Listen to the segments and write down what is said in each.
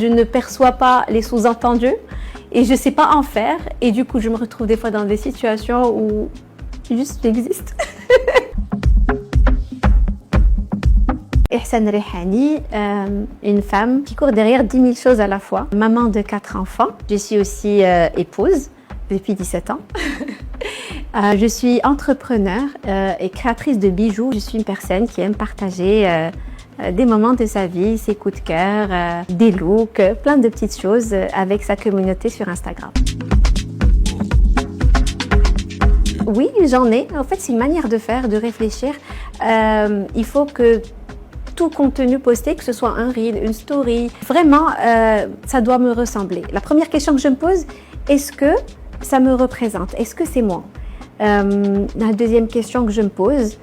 Je ne perçois pas les sous-entendus et je ne sais pas en faire. Et du coup, je me retrouve des fois dans des situations où juste j'existe. Ihsan Rehani, une femme qui court derrière 10 000 choses à la fois. Maman de 4 enfants. Je suis aussi épouse depuis 17 ans. Je suis entrepreneur et créatrice de bijoux. Je suis une personne qui aime partager des moments de sa vie, ses coups de cœur, des looks, plein de petites choses avec sa communauté sur Instagram. Oui, j'en ai. En fait, c'est une manière de faire, de réfléchir. Il faut que tout contenu posté, que ce soit un reel, une story, vraiment, ça doit me ressembler. La première question que je me pose, est-ce que ça me représente? Est-ce que c'est moi? La deuxième question que je me pose,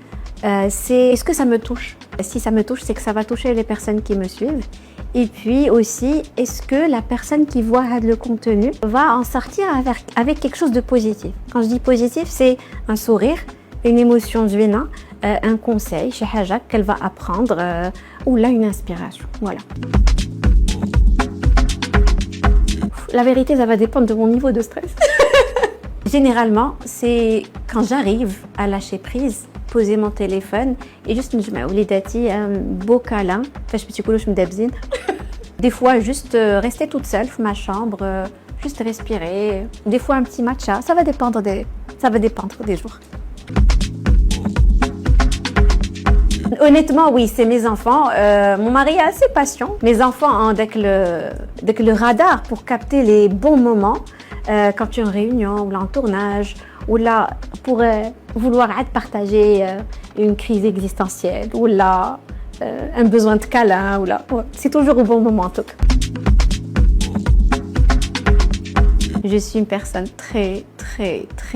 c'est est-ce que ça me touche? Si ça me touche, c'est que ça va toucher les personnes qui me suivent. Et puis aussi, est-ce que la personne qui voit le contenu va en sortir avec quelque chose de positif? Quand je dis positif, c'est un sourire, une émotion zouina, un conseil, chez Hajak, qu'elle va apprendre, ou là, une inspiration. Voilà. La vérité, ça va dépendre de mon niveau de stress. Généralement, c'est quand j'arrive à lâcher prise, poser mon téléphone et juste me dire un beau câlin. Des fois, juste rester toute seule dans ma chambre, juste respirer. Des fois, un petit matcha. Ça va dépendre des jours. Honnêtement, oui, c'est mes enfants. Mon mari est assez patient. Mes enfants ont avec le radar pour capter les bons moments. Quand tu es en réunion ou là en tournage ou là pour vouloir partager une crise existentielle ou là un besoin de câlin ou là, c'est toujours au bon moment en tout cas. Je suis une personne très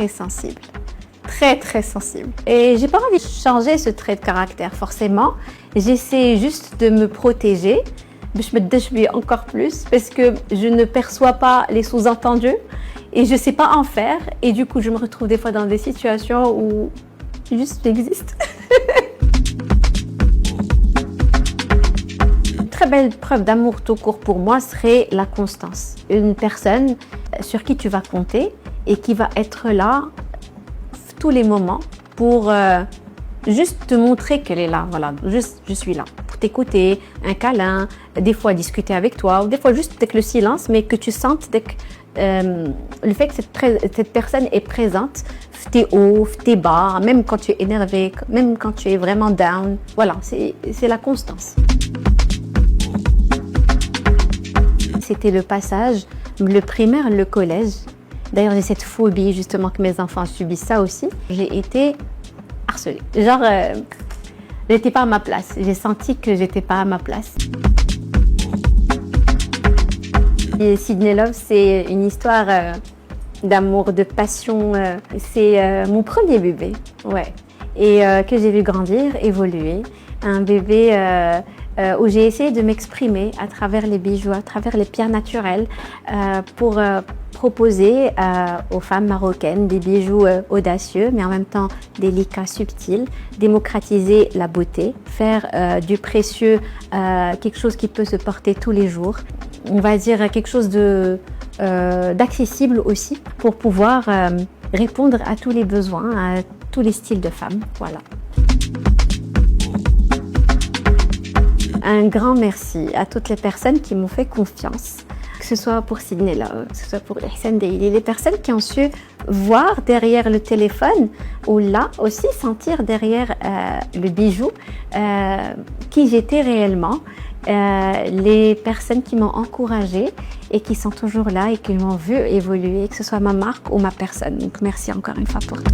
sensible. Très sensible. Et j'ai pas envie de changer ce trait de caractère forcément. J'essaie juste de me protéger. Je me déchouille encore plus parce que je ne perçois pas les sous-entendus et je ne sais pas en faire. Et du coup, je me retrouve des fois dans des situations où juste j'existe. Une très belle preuve d'amour tout court pour moi serait la constance. Une personne sur qui tu vas compter et qui va être là tous les moments pour juste te montrer qu'elle est là. Voilà, juste je suis là pour t'écouter, un câlin, des fois discuter avec toi, ou des fois juste avec le silence, mais que tu sentes le fait que cette personne est présente, tes hauts, tes bas, même quand tu es énervé, même quand tu es vraiment down. Voilà, c'est la constance. C'était le passage, le primaire, le collège. D'ailleurs, j'ai cette phobie justement que mes enfants subissent ça aussi. J'ai été harcelée. Genre, j'étais pas à ma place. J'ai senti que j'étais pas à ma place. Et Sydney Love, c'est une histoire d'amour, de passion. C'est mon premier bébé, ouais. Et que j'ai vu grandir, évoluer. Un bébé où j'ai essayé de m'exprimer à travers les bijoux, à travers les pierres naturelles pour proposer aux femmes marocaines des bijoux audacieux mais en même temps délicats, subtils, démocratiser la beauté, faire du précieux quelque chose qui peut se porter tous les jours. On va dire quelque chose d'accessible aussi pour pouvoir répondre à tous les besoins, à tous les styles de femmes. Voilà. Un grand merci à toutes les personnes qui m'ont fait confiance, que ce soit pour Sydney Love, que ce soit pour Ihsan Daily, les personnes qui ont su voir derrière le téléphone ou là aussi sentir derrière le bijou qui j'étais réellement, les personnes qui m'ont encouragée et qui sont toujours là et qui m'ont vu évoluer, que ce soit ma marque ou ma personne. Donc merci encore une fois pour tout.